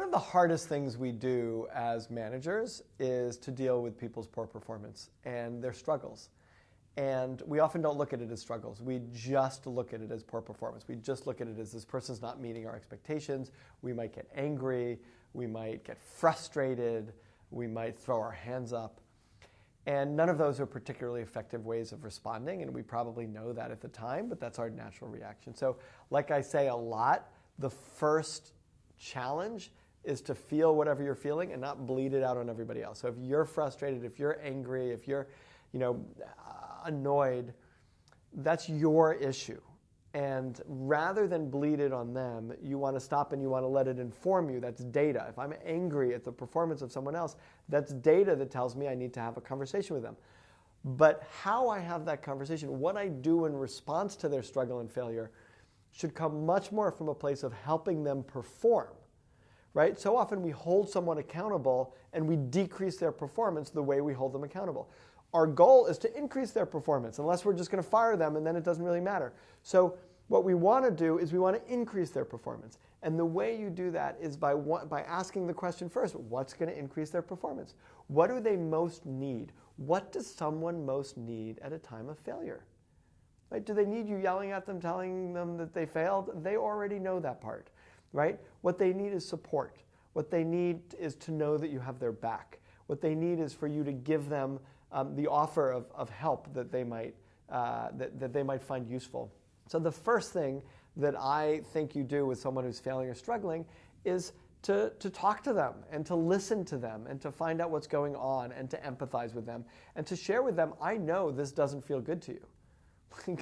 of the hardest things we do as managers is to deal with people's poor performance and their struggles. And we often don't look at it as struggles. We just look at it as poor performance. We just look at it as this person's not meeting our expectations. We might get angry. We might get frustrated. We might throw our hands up. And none of those are particularly effective ways of responding, and we probably know that at the time, but that's our natural reaction. So like I say a lot, the first challenge is to feel whatever you're feeling and not bleed it out on everybody else. So if you're frustrated, if you're angry, if you're annoyed, that's your issue. And rather than bleed it on them, you want to stop and you want to let it inform you. That's data. If I'm angry at the performance of someone else, that's data that tells me I need to have a conversation with them. But how I have that conversation, what I do in response to their struggle and failure, should come much more from a place of helping them perform. Right? So often we hold someone accountable and we decrease their performance the way we hold them accountable. Our goal is to increase their performance, unless we're just going to fire them and then it doesn't really matter. So what we want to do is we want to increase their performance. And the way you do that is by asking the question first, what's going to increase their performance? What do they most need? What does someone most need at a time of failure? Right? Do they need you yelling at them, telling them that they failed? They already know that part. Right? What they need is support. What they need is to know that you have their back. What they need is for you to give them the offer of help that they might find useful. So the first thing that I think you do with someone who's failing or struggling is to talk to them and to listen to them and to find out what's going on and to empathize with them and to share with them, I know this doesn't feel good to you.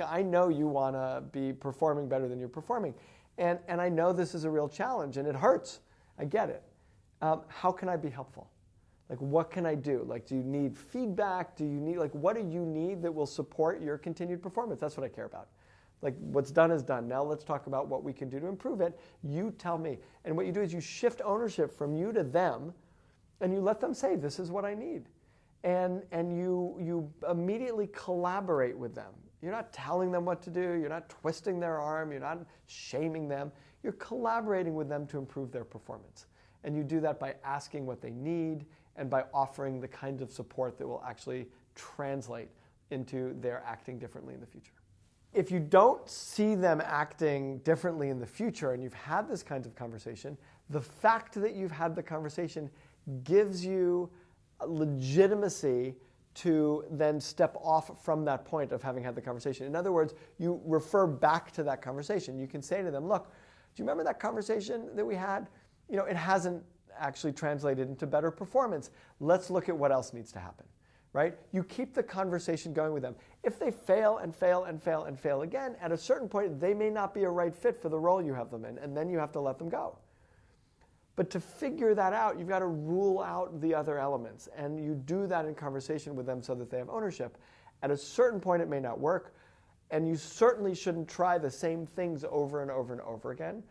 I know you want to be performing better than you're performing. And I know this is a real challenge and it hurts. I get it. How can I be helpful? Like, what can I do? Like, do you need feedback? Do you need, like, what do you need that will support your continued performance? That's what I care about. Like, what's done is done. Now let's talk about what we can do to improve it. You tell me. And what you do is you shift ownership from you to them, and you let them say, this is what I need. And you immediately collaborate with them. You're not telling them what to do. You're not twisting their arm. You're not shaming them. You're collaborating with them to improve their performance. And you do that by asking what they need and by offering the kind of support that will actually translate into their acting differently in the future. If you don't see them acting differently in the future and you've had this kind of conversation, the fact that you've had the conversation gives you legitimacy to then step off from that point of having had the conversation. In other words, you refer back to that conversation. You can say to them, look, do you remember that conversation that we had? You know, it hasn't actually translated into better performance. Let's look at what else needs to happen, right? You keep the conversation going with them. If they fail and fail and fail and fail again, at a certain point, they may not be a right fit for the role you have them in, and then you have to let them go. But to figure that out, you've got to rule out the other elements, and you do that in conversation with them so that they have ownership. At a certain point, it may not work, and you certainly shouldn't try the same things over and over and over again.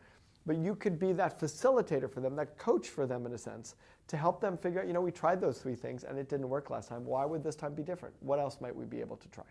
But you could be that facilitator for them, that coach for them in a sense, to help them figure out, you know, we tried those 3 things and it didn't work last time. Why would this time be different? What else might we be able to try?